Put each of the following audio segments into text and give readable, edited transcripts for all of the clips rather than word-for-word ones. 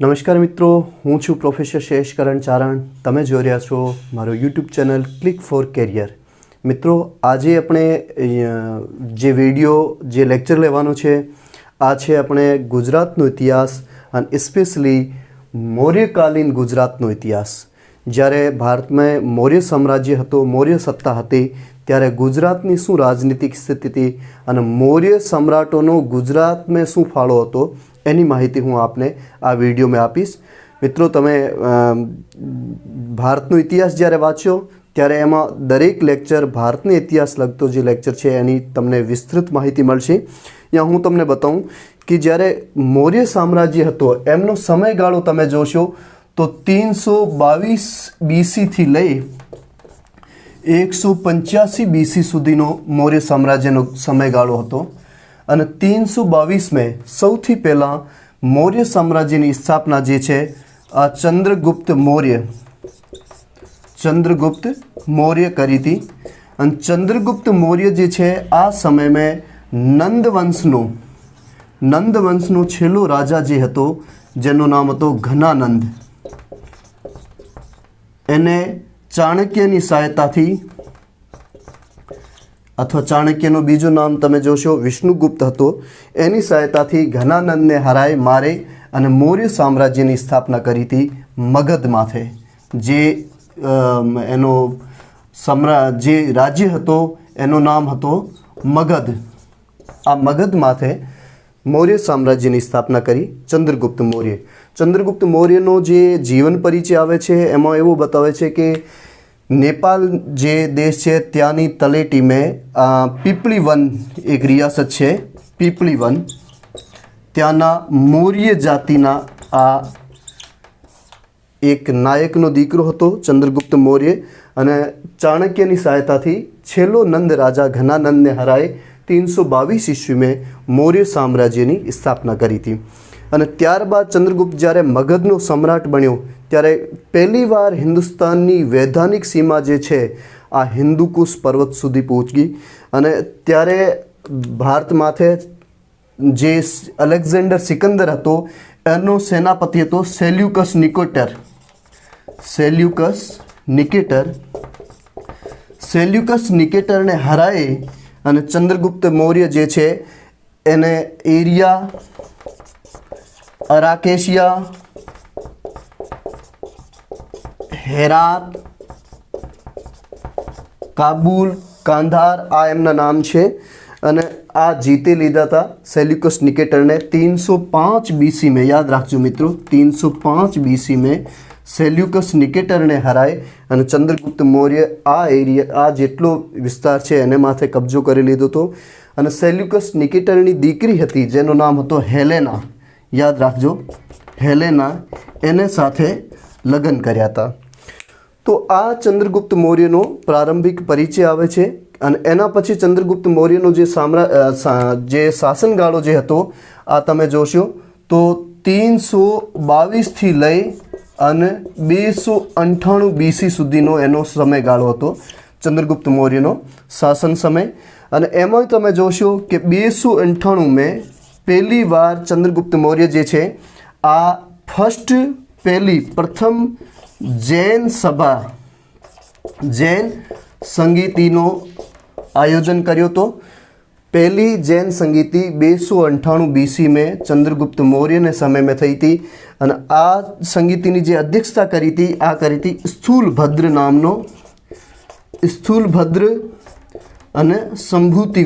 નમસ્કાર મિત્રો, હું છું પ્રોફેસર શેષ કરણ ચારણ. તમે જોઈ રહ્યા છો મારો YouTube channel click for career. મિત્રો, આજે આપણે જે વિડીયો જે લેક્ચર લેવાનો છે આ છે આપણે ગુજરાતનો ઇતિહાસ અને સ્પેશિયલી મૌર્યકાલીન ગુજરાતનો ઇતિહાસ. જ્યારે ભારતમાં મૌર્ય સામ્રાજ્ય હતો, મૌર્ય સત્તા હતી, ત્યારે ગુજરાતની શું રાજનીતિક સ્થિતિ હતી અને મૌર્ય સમ્રાટોનો ગુજરાતમાં શું ફાળો હતો એની માહિતી હું આપને આ વિડીયોમાં આપીશ. મિત્રો, તમે ભારતનો ઇતિહાસ જ્યારે વાંચો ત્યારે એમાં દરેક લેક્ચર ભારતનો ઇતિહાસ લગતો જે લેક્ચર છે એની તમને વિસ્તૃત માહિતી મળશે. ત્યાં હું તમને બતાવું કે જ્યારે મૌર્ય સામ્રાજ્ય હતો એમનો સમયગાળો તમે જોશો તો 322 બીસીથી લઈ 185 બીસી સુધીનો મૌર્ય સામ્રાજ્યનો સમયગાળો હતો. અને 322 સૌથી પહેલાં મૌર્ય સામ્રાજ્યની સ્થાપના જે છે આ ચંદ્રગુપ્ત મૌર્ય કરી હતી. અને ચંદ્રગુપ્ત મૌર્ય જે છે આ સમયમાં નંદવંશનો છેલ્લો રાજા જે હતો જેનું નામ હતો ઘનાનંદ, એને ચાણક્યની સહાયતાથી, અથવા ચાણક્યનું બીજું નામ તમે જોશો વિષ્ણુગુપ્ત હતો, એની સહાયતાથી ઘનાનંદને હરાય મારે અને મૌર્ય સામ્રાજ્યની સ્થાપના કરી હતી મગધ માથે. જે એનો જે રાજ્ય હતો એનું નામ હતો મગધ. આ મગધ માથે મૌર્ય સામ્રાજ્યની સ્થાપના કરી ચંદ્રગુપ્ત મૌર્ય. ચંદ્રગુપ્ત મૌર્યનો જે જીવન પરિચય આવે છે એમાં એવું બતાવે છે કે નેપાલ જે દેશ છે ત્યાંની તલેટીમાં પીપળી વન એક રિયાસત છે, પીપળી વન, ત્યાંના મૌર્ય જાતિના આ એક નાયકનો દીકરો હતો ચંદ્રગુપ્ત મૌર્ય. અને ચાણક્યની સહાયતાથી છેલ્લો નંદ રાજા ઘનાનંદને હરાય 322 ઈસ્વીમાં મૌર્ય સામ્રાજ્યની સ્થાપના કરી હતી. અને ત્યારબાદ ચંદ્રગુપ્ત જ્યારે મગધનો સમ્રાટ બન્યો ત્યારે પહેલીવાર હિન્દુસ્તાનની વૈધાનિક સીમા જે છે આ હિન્દુકુશ પર્વત સુધી પહોંચી. અને ત્યારે ભારત માથે જે અલેક્ઝાન્ડર સિકંદર હતો એનો સેનાપતિ હતો સેલ્યુકસ નિકેટરને હરાવી અને ચંદ્રગુપ્ત મૌર્ય જે છે એને એરિયા, અરાકેશિયા, હેરાત, કાબુલ, કાંધાર આ એમના નામ છે. અને આ જીતી લીધા હતા સેલ્યુકસ નિકેટરને 305 બીસીમાં. યાદ રાખજો મિત્રો, 305 બીસીમાં સેલ્યુકસ નિકેટરને હરાય અને ચંદ્રગુપ્ત મૌર્ય આ એરિયા, આ જેટલો વિસ્તાર છે એને માથે કબજો કરી લીધો હતો. અને સેલ્યુકસ નિકેટરની દીકરી હતી જેનું નામ હતો હેલેના. યાદ રાખજો, હેલેના, એને સાથે લગ્ન કર્યા હતા. તો આ ચંદ્રગુપ્ત મૌર્યનો પ્રારંભિક પરિચય આવે છે. અને એના પછી ચંદ્રગુપ્ત મૌર્યનો જે શાસનગાળો જે હતો આ તમે જોશો તો 322થી લઈ અને 298 બીસી સુધીનો એનો સમયગાળો હતો ચંદ્રગુપ્ત મૌર્યનો શાસન સમય. અને એમાં તમે જોશો કે 298 પહેલી વાર ચંદ્રગુપ્ત મૌર્ય જે છે આ પ્રથમ જૈન સંગીતિનો આયોજન કર્યો હતો. પહેલી જૈન સંગીતિ 298 બીસીમાં ચંદ્રગુપ્ત મૌર્યને સમયમાં થઈ હતી. અને આ સંગીતિની જે અધ્યક્ષતા કરી હતી સ્થૂલભદ્ર અને સંભૂતિ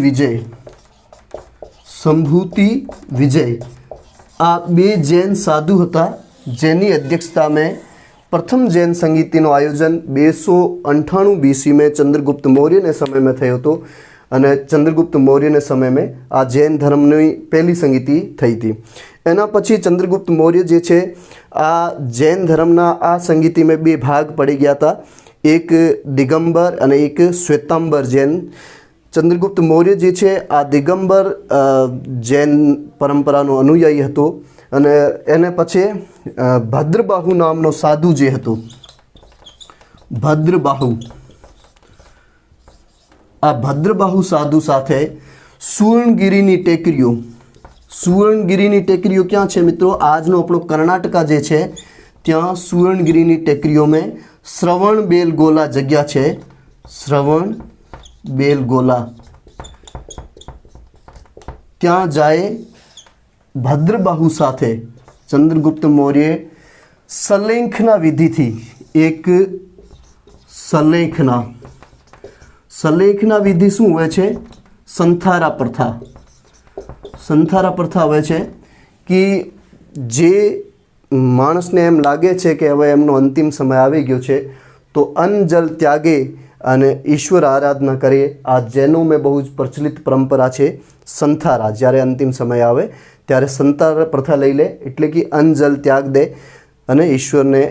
વિજય આ બે જૈન સાધુ હતા જેની અધ્યક્ષતામાં પ્રથમ જૈન સંગીતિનું આયોજન 298 બીસીમાં ચંદ્રગુપ્ત મૌર્યને સમયમાં થયો હતો. અને ચંદ્રગુપ્ત મૌર્યને સમયમાં આ જૈન ધર્મની પહેલી સંગીતિ થઈ હતી. એના પછી ચંદ્રગુપ્ત મૌર્ય જે છે આ જૈન ધર્મના આ સંગીતિમાં બે ભાગ પડી ગયા હતા, એક દિગંબર અને એક શ્વેતાંબર જૈન. ચંદ્રગુપ્ત મૌર્ય જે છે આ દિગંબર જૈન પરંપરાનો અનુયાયી હતો. અને એને પછી ભદ્રબાહુ નામનો સાધુ જે હતો, ભદ્રબાહુ સાધુ સાથે સુવર્ણગીરીની સુવર્ણગીરીની ટેકરીઓ ક્યાં છે મિત્રો? આજનો આપણો કર્ણાટકા જે છે ત્યાં સુવર્ણગીરીની ટેકરીઓમાં શ્રવણબેલગોલા જગ્યા છે, શ્રવણબેલગોલા, ત્યાં જાય ભદ્રબાહુ સાથે ચંદ્રગુપ્ત મૌર્ય સલેંખના વિધિથી એક સલેંખના વિધિ શું હોય છે? સંથારા પ્રથા. સંથારા પ્રથા હોય છે કે જે માણસને એમ લાગે છે કે હવે એમનો અંતિમ સમય આવી ગયો છે તો અન્ન જલ ત્યાગે અને ઈશ્વર આરાધના કરીએ. આ જૈનોમાં બહુ જ પ્રચલિત પરંપરા છે. સંથારા, જ્યારે અંતિમ સમય આવે ત્યારે સંથારા પ્રથા લઈ લે, એટલે કે અન્ન જલ ત્યાગ દે અને ઈશ્વરને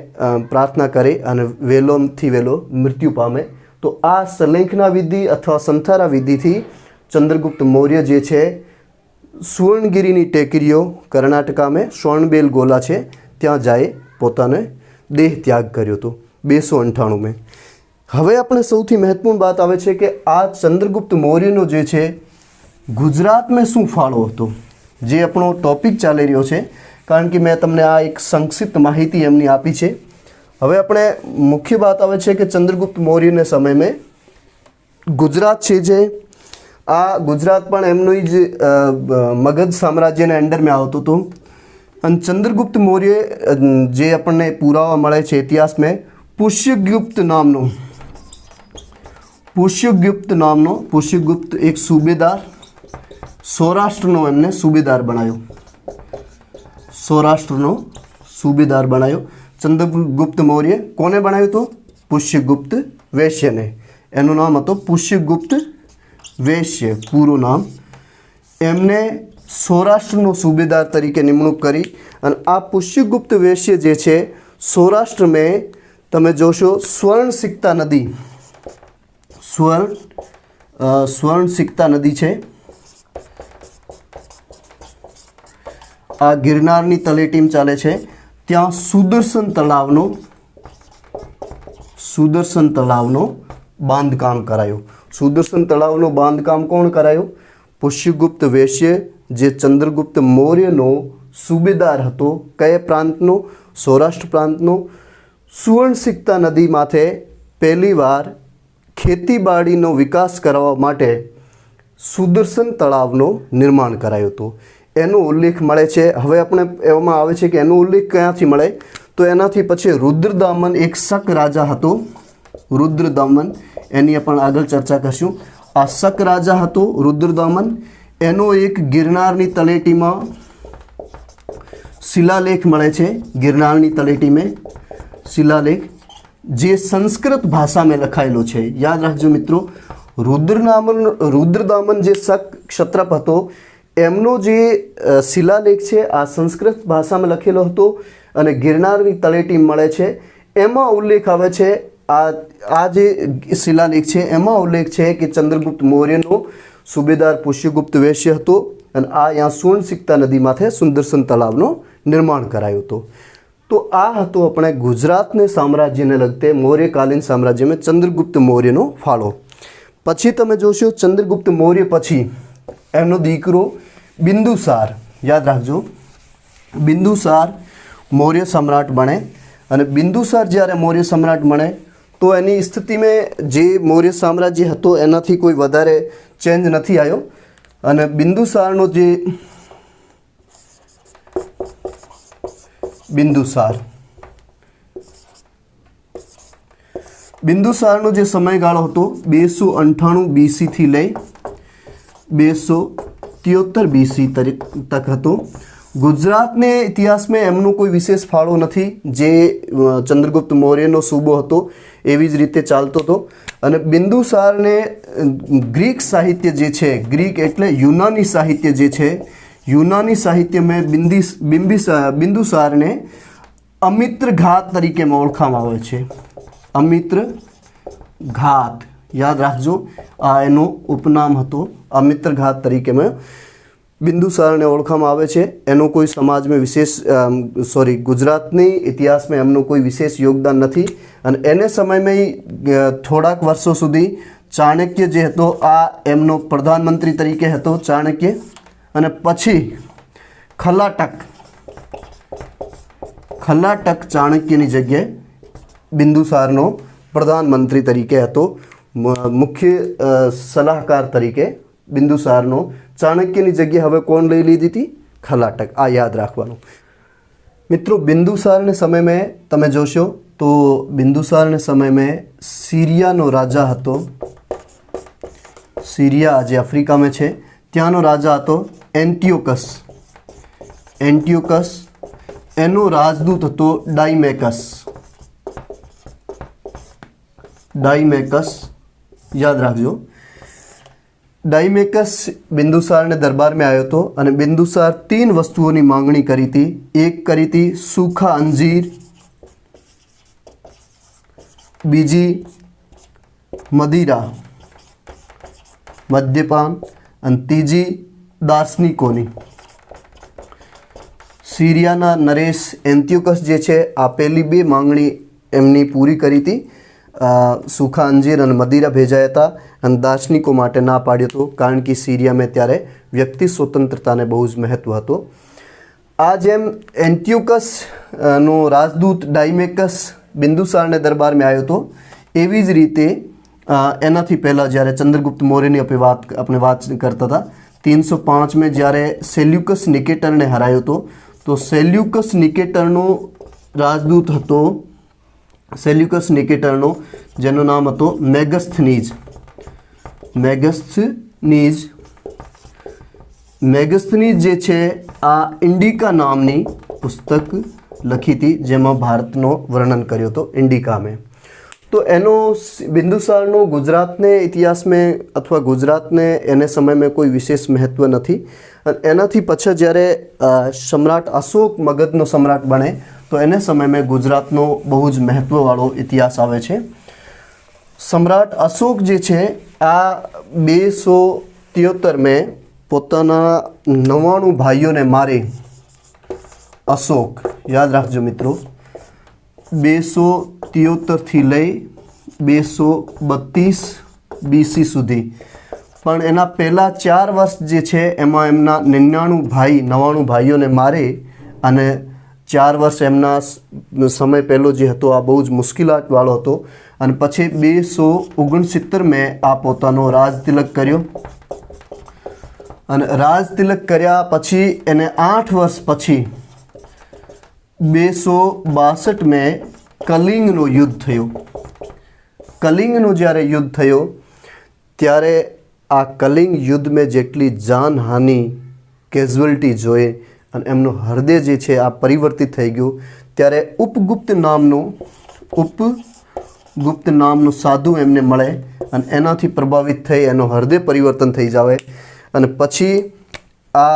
પ્રાર્થના કરે અને વહેલોથી વહેલો મૃત્યુ પામે. તો આ સલેંખના વિધિ અથવા સંથારા વિધિથી ચંદ્રગુપ્ત મૌર્ય જે છે સુવર્ણગીરીની ટેકરીઓ કર્ણાટકામાં શ્રવણબેલગોલા છે ત્યાં જાય પોતાને દેહ ત્યાગ કર્યો હતો 298 હવે આપણે સૌથી મહત્વપૂર્ણ વાત આવે છે કે આ ચંદ્રગુપ્ત મૌર્યનો જે છે ગુજરાતમાં શું ફાળો હતો, જે આપણો ટોપિક ચાલી રહ્યો છે. કારણ કે મેં તમને આ એક સંક્ષિપ્ત માહિતી એમની આપી છે. હવે આપણે મુખ્ય વાત આવે છે કે ચંદ્રગુપ્ત મૌર્યના સમયમાં ગુજરાત છે જે આ ગુજરાત પણ એમનું જ મગધ સામ્રાજ્યના અંડરમાં આવતું હતું. અને ચંદ્રગુપ્ત મૌર્ય જે આપણને પુરાવા મળે છે ઇતિહાસમાં પુષ્યગુપ્ત એક સુબેદાર, સૌરાષ્ટ્રનો એમને સુબેદાર બનાવ્યો. ચંદ્રગુપ્ત મૌર્ય કોને બનાવ્યો હતો? પુષ્યગુપ્ત વૈશ્યને. એનું નામ હતું પુષ્યગુપ્ત વૈશ્ય પૂરું નામ. એમને સૌરાષ્ટ્રનો સુબેદાર તરીકે નિમણૂક કરી અને આ પુષ્યગુપ્ત વૈશ્ય જે છે સૌરાષ્ટ્રમાં તમે જોશો સ્વર્ણસિક્તા નદી છે. આ ગિરનારની તળેટીમાં ચાલે છે. ત્યાં સુદર્શન તળાવનો બાંધકામ કરાયું. સુદર્શન તળાવનું બાંધકામ કોણ કરાયું? પુષ્યગુપ્ત વૈશ્ય, જે ચંદ્રગુપ્ત મૌર્યનો સુબેદાર હતો. કયા પ્રાંતનો? સૌરાષ્ટ્ર પ્રાંતનો. સુવર્ણસિક્તા નદી માથે પહેલીવાર ખેતીવાડીનો વિકાસ કરવા માટે સુદર્શન તળાવનું નિર્માણ કરાયું હતું. એનો ઉલ્લેખ મળે છે. હવે આપણે એવામાં આવે છે કે એનો ઉલ્લેખ ક્યાંથી મળે? તો એનાથી પછી રુદ્રદામન એક શક રાજા હતો. રુદ્રદામન, એની પણ આગળ ચર્ચા કરશું. આ શક રાજા હતો રુદ્રદામન. એનો એક ગિરનારની તળેટીમાં શિલાલેખ મળે છે. ગિરનારની તળેટીમાં શિલાલેખ જે સંસ્કૃત ભાષામાં લખાયેલો છે. યાદ રાખજો મિત્રો, રુદ્રદામન જે શક ક્ષત્રપ હતો એમનો જે શિલાલેખ છે આ સંસ્કૃત ભાષામાં લખેલો હતો અને ગિરનારની તળેટી મળે છે. એમાં ઉલ્લેખ આવે છે, આ જે શિલાલેખ છે એમાં ઉલ્લેખ છે કે ચંદ્રગુપ્ત મૌર્યનો સુબેદાર પુષ્યગુપ્ત વૈશ્ય હતો અને આ અહીંયા સુવર્ણસિક્તા નદી માથે સુદર્શન તળાવનું નિર્માણ કરાયું હતું. તો આ હતો આપણે ગુજરાતને સામ્રાજ્યને લગતે મૌર્યકાલીન સામ્રાજ્યમાં ચંદ્રગુપ્ત મૌર્યનો ફાળો. પછી તમે જોશો ચંદ્રગુપ્ત મૌર્ય પછી એમનો દીકરો બિંદુસાર. યાદ રાખજો, બિંદુસાર મૌર્ય સમ્રાટ બને અને બિંદુસાર જ્યારે મૌર્ય સમ્રાટ બને તો એની સ્થિતિમાં જે મૌર્ય સામ્રાજ્ય હતો એનાથી કોઈ વધારે ચેન્જ નથી આવ્યો. અને બિંદુસારનો જે સમયગાળો હતો 298 BC લઈ 273 BC તક હતો. ગુજરાતને ઇતિહાસમાં એમનો કોઈ વિશેષ ફાળો નથી. જે ચંદ્રગુપ્ત મૌર્યનો સૂબો હતો એવી જ રીતે ચાલતો હતો. અને બિંદુસારને ગ્રીક સાહિત્ય જે છે, ગ્રીક એટલે યુનાની સાહિત્ય જે છે, યુનાની સાહિત્યમાં બિંદુસારને અમિત્ર ઘાત તરીકે ઓળખવામાં આવે છે. અમિત્ર ઘાત, યાદ રાખજો, આ એનો ઉપનામ હતો. અમિત્ર ઘાત તરીકેમાં બિંદુસારને ઓળખવામાં આવે છે. એનો કોઈ સમાજમાં વિશેષ ગુજરાતની ઇતિહાસમાં એમનું કોઈ વિશેષ યોગદાન નથી. અને એને સમયમાં થોડાક વર્ષો સુધી ચાણક્ય જે હતો આ એમનો પ્રધાનમંત્રી તરીકે હતો ચાણક્ય. અને પછી ખલાટક ચાણક્યની જગ્યાએ બિંદુસારનો પ્રધાનમંત્રી તરીકે હતો, મુખ્ય સલાહકાર તરીકે બિંદુસારનો ચાણક્યની જગ્યાએ હવે કોણ લઈ લીધી હતી? ખલાટક. આ યાદ રાખવાનું. મિત્રો बिंदुसार समय में તમે જોશો તો बिंदुसार समय में सीरियाનો રાજા હતો, सीरिया आज अफ्रीका में है, ત્યાંનો રાજા હતો એન્ટિયોકસ. એનો રાજદૂત હતો ડાઈમેકસ. याद રાખજો. डाइमेकस बिंदुसार ने दरबार में आयो तो और बिंदुसार 3 वस्तुओं की मांगणी करी थी. एक करी थी सूखा अंजीर, बीजी मदिरा मद्यपान और तीजी दार्शनिकोनी. सीरियाना नरेश एंटियोकस जे छे आ पहली 2 मांगणी एमनी पूरी करी थी. सूखा अंजीर और मदिरा भेजाया था और दार्शनिकों माटे ना पाड्यो तो, कारण कि सीरिया में त्यारे व्यक्ति स्वतंत्रता ने बहुत महत्व हतो. आ जेम एंटियोकस नो राजदूत डाइमेकस बिंदुसार ने दरबार में आयो तो, एवी ज रीते एनाथी पहला ज्यारे चंद्रगुप्त मौर्यनी अपने बात करता था 305 में ज्यारे सेल्यूकस निकेटर ने हरायो तो सेल्यूकस निकेटरनो राजदूत हतो, सेल्यूकस निकेटरनो जेनु नाम हतो मेगस्थनीज जे छे आ इंडिका नामनी पुस्तक लखी थी जेमां भारतनो वर्णन कर्यो तो इंडिका में. तो एनो बिंदुसारनो गुजरात ने इतिहास में अथवा गुजरात ने एने समय में कोई विशेष महत्व नहीं. एनाथी पछी ज्यारे सम्राट अशोक मगधनो सम्राट बने तो एने समय में गुजरातनो बहु ज महत्ववाळो इतिहास आवे छे. सम्राट अशोक जे छे आ 273 में पोताना 99 भाईओ ने मारे. अशोक याद रखजो मित्रों, 273 थी लई 232 BC सुधी. पण एना पहला 4 वर्ष जे छे एमां एमना 99 भाईओ ने मारे अने 4 वर्ष एमना समय पहलो जे हतो आ बहु ज मुश्किलातवाळो हतो. अने पछी 269 में आ पोतानो राज तिलक कर्यो अने राज तिलक कर्या पछी एने 8 वर्ष पछी 262 में कलिंगनो युद्ध थयो. कलिंगनो ज्यारे युद्ध थयो त्यारे आ कलिंग युद्ध में जेटली जानहानि केजुअलिटी जोई अने एमनो हृदय जे छे आ परिवर्तित थई गयो त्यारे उपगुप्त नामनो साधु एमने मळे अने एनाथी प्रभावित थई एनो हृदय परिवर्तन थई जावे. अने पछी आ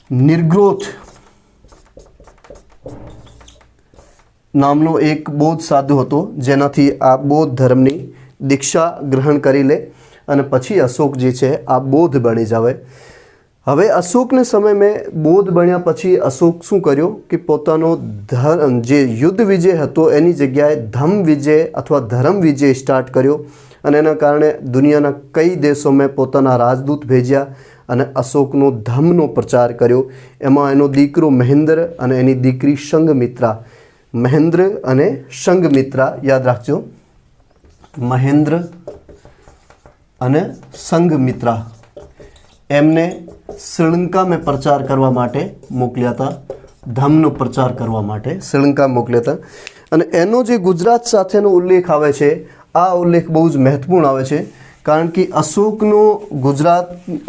निर्ग्रोथ नामनो एक बौद्ध साधु हतो जेनाथी आ बौद्ध धर्मनी दीक्षा ग्रहण करी ले अने पछी अशोक जे छे आ बौद्ध बनी जावे. हवे अशोकने समय में बौद्ध बन्या पछी अशोक शुं कर्यो कि पोतानो जे युद्ध विजय हतो एनी जग्याए धम विजय अथवा धर्म विजय स्टार्ट कर्यो अने एना कारणे दुनियाना कई देशों में पोताना राजदूत भेज्या अने अशोकनो धमनो प्रचार कर्यो. एमां एनो दीकरो महेंद्र अने एनी दीकरी संघमित्रा, महेंद्र अने संघमित्रा याद राखजो, महेंद्र अने संघमित्रा एमने श्रीलंका में प्रचार करवा माटे मोकल्या था, धमनो प्रचार करवा माटे श्रीलंका मोकल्या था. अने एनो जे गुजरात साथेनो उल्लेख आवे छे आ उल्लेख बहु ज महत्वपूर्ण आवे छे, कारण कि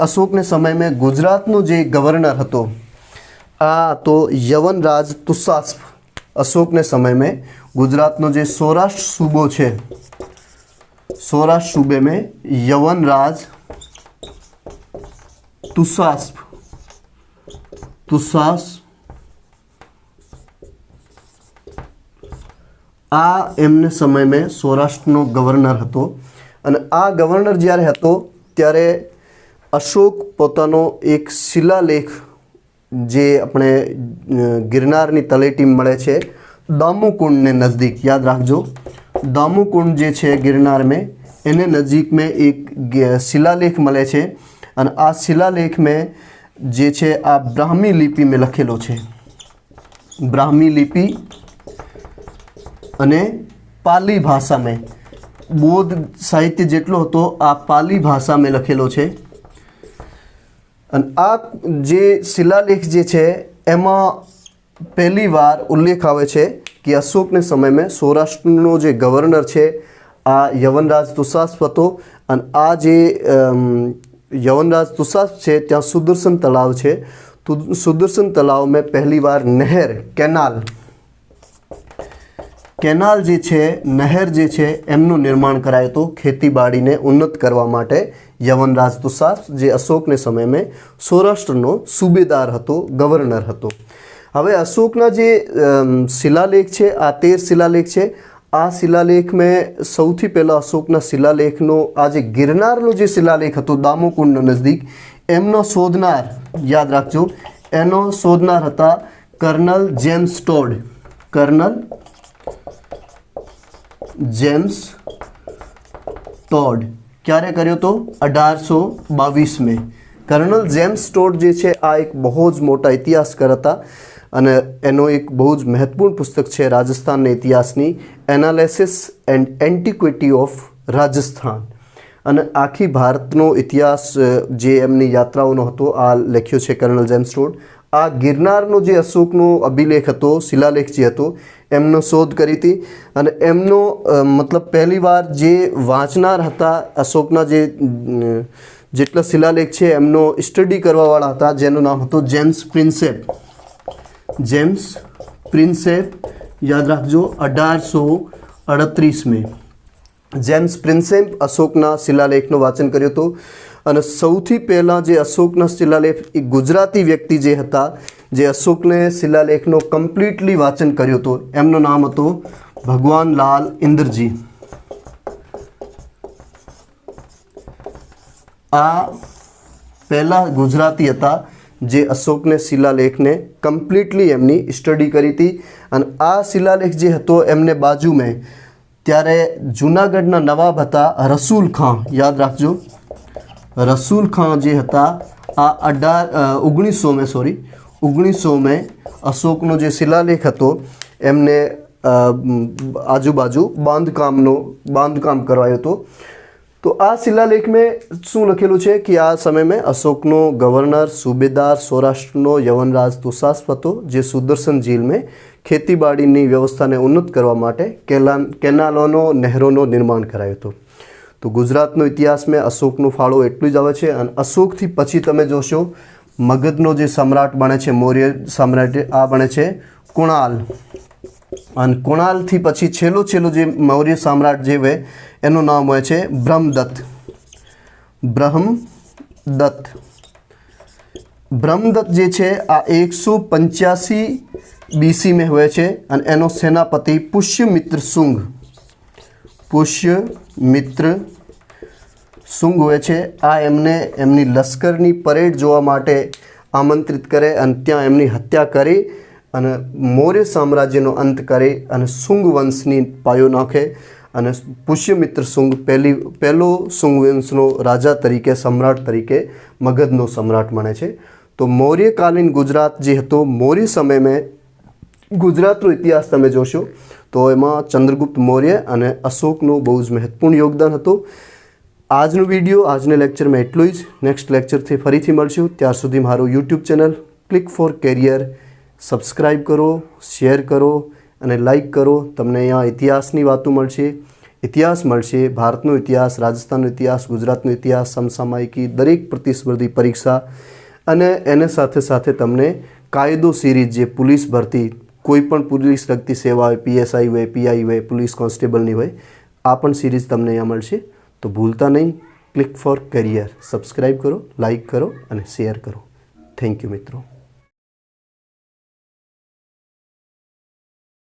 अशोकने समय में गुजरातनो जे गवर्नर हतो आ तो यवनराज तुषास्प. अशोकने समय में गुजरातनो जे सौराष्ट्र सूबो छे, सौराष्ट्र सूबे में यवनराज तुषास्प आ एमने समय में सौराष्ट्रनो गवर्नर हतो. अने आ गवर्नर ज्यारे हतो त्यारे अशोक पोतानो एक शिलालेख जे अपने गिरनारनी तलेटी मळे छे दामोकुंड ने नज़दीक, याद राखजो दामोकुंड जे छे गिरनार में एने नज़दीक में एक शिलालेख मळे छे अने आ शिलालेख में જે છે આ બ્રાહ્મી લિપિ મેં લખેલો છે, બ્રાહ્મી લિપિ અને પાલી ભાષા મેં, બૌદ્ધ સાહિત્ય જેટલો હતો આ પાલી ભાષા મેં લખેલો છે। અને આ જે શિલાલેખ જે છે એમાં પહેલી વાર ઉલ્લેખ આવે છે કે અશોકને સમયમાં સૌરાષ્ટ્રનો જે ગવર્નર છે આ યવનરાજ તુષાસ્પ હતો। અને આ જે યવનરાજ તુષાસ્પ છે ત્યાં સુદર્શન તળાવ છે, તો સુદર્શન તળાવ में पहली बार नहर કેનાલ જે છે, નહેર જે છે એમનું નિર્માણ કરાયું હતું ખેતીવાડીને ઉન્નત કરવા માટે। યવનરાજ તુષાસ્પ જે અશોકને સમયમાં સૌરાષ્ટ્રનો સુબેદાર હતો, ગવર્નર હતો। હવે અશોકના જે શિલાલેખ છે આ 13 શિલાલેખ છે। આ શિલાલેખ મેં સૌથી પહેલાં અશોકના શિલાલેખનો આ જે ગિરનારનો જે શિલાલેખ હતો દામોકુંડ નજીક, એમનો શોધનાર યાદ રાખજો, એનો શોધનાર હતા Colonel James Tod. Colonel James Tod ક્યારે કર્યો તો 1822 में। કર્નલ જેમ્સ ટોડ જે છે આ એક બહુ જ મોટા ઇતિહાસકાર હતા અને એનો એક બહુ જ મહત્વપૂર્ણ પુસ્તક છે રાજસ્થાનના ઇતિહાસની, analysis and antiquity of Rajasthan. અને આખી ભારતનો ઇતિહાસ જે એમની યાત્રાઓનો હતો આ લખ્યો છે કર્નલ જેમ્સ ટોડ। આ ગિરનારનો જે અશોકનો અભિલેખ હતો, શિલાલેખ જે હતો એમનો શોધ કરી હતી અને એમનો મતલબ પહેલીવાર જે વાંચનાર હતા અશોકના જે જેટલા શિલાલેખ છે એમનો સ્ટડી કરવાવાળા હતા જેનું નામ હતું જેમ્સ પ્રિન્સેપ। જેમ્સ પ્રિન્સેપ યાદ રાખજો 1838 में જેમ્સ પ્રિન્સેપ અશોકના શિલાલેખનું વાંચન કર્યું હતું। અને સૌથી પહેલાં જે અશોકના શિલાલેખ એ ગુજરાતી વ્યક્તિ જે હતા જે અશોકને શિલાલેખનો કમ્પ્લીટલી વાંચન કર્યું હતું એમનું નામ હતું ભગવાનલાલ ઇન્દ્રજી। આ પહેલા ગુજરાતી હતા જે અશોકને શિલાલેખને કમ્પ્લીટલી એમની સ્ટડી કરી હતી। અને આ શિલાલેખ જે હતો એમને બાજુમાં ત્યારે જૂનાગઢના નવાબ હતા રસૂલ ખાં, યાદ રાખજો રસૂલ ખાં જે હતા આ 1900 में અશોકનો જે શિલાલેખ હતો એમને આજુબાજુ બાંધકામ કરવાયો હતો। તો આ શિલાલેખ में શું લખેલું છે કે આ સમયમાં અશોકનો ગવર્નર સુબેદાર સૌરાષ્ટ્રનો યવનરાજ તુષાસ્પ હતો જે સુદર્શન ઝીલમાં ખેતીવાડીની વ્યવસ્થાને ઉન્નત કરવા માટે કેનાલોનો નહેરોનો નિર્માણ કરાયું હતું। તો ગુજરાતનો ઇતિહાસમાં અશોકનો ફાળો એટલું જ આવે છે। અને અશોકથી પછી તમે જોશો મગધનો જે સમ્રાટ બને છે મૌર્ય સમ્રાટ આ બને છે કુણાલ। અને કુણાલથી પછી છેલ્લો જે મૌર્ય સમ્રાટ જે હોય એનું નામ હોય છે બ્રહ્મદત્ત। બ્રહ્મદત્ત જે છે આ 185 BC में हुए છે અને એનો સેનાપતિ પુષ્યમિત્ર શુંગ હોય છે। આ એમને એમની લશ્કરની પરેડ જોવા માટે આમંત્રિત કરે અને ત્યાં એમની હત્યા કરી અને મૌર્ય સામ્રાજ્યનો અંત કરી અને શુંગ વંશની પાયો નાખે। અને પુષ્યમિત્ર શુંગ પહેલો શુંગ વંશનો રાજા તરીકે સમ્રાટ તરીકે મગધનો સમ્રાટ બને છે। તો મૌર્યકાલીન ગુજરાત જે હતો મૌર્ય સમયમાં ગુજરાતનો ઇતિહાસ તમે જોશો તો એમાં ચંદ્રગુપ્ત મૌર્ય અને અશોકનું બહુ જ મહત્વપૂર્ણ યોગદાન હતું। આજનો વિડીયો આજના લેક્ચરમાં એટલું જ। નેક્સ્ટ લેક્ચરથી ફરીથી મળશું, ત્યાર સુધી મારું YouTube channel click for career subscribe કરો, શેર કરો અને લાઈક કરો। તમને અહીંયા ઇતિહાસની વાતો મળશે, ઇતિહાસ મળશે, ભારતનો ઇતિહાસ, રાજસ્થાનનો ઇતિહાસ, ગુજરાતનો ઇતિહાસ, સમસામયિકી, દરેક પ્રતિસ્પર્ધી પરીક્ષા અને એને સાથે સાથે તમને કાયદો સિરીઝ જે પોલીસ ભરતી કોઈ પણ પોલીસ લગતી સેવા હોય, PSI હોય, PI હોય, પોલીસ કોન્સ્ટેબલની હોય, આ પણ સિરીઝ તમને અહીંયા મળશે। તો ભૂલતા નહીં, ક્લિક ફોર કરિયર સબસ્ક્રાઈબ કરો, લાઈક કરો અને શેર કરો। થેન્ક યુ મિત્રો।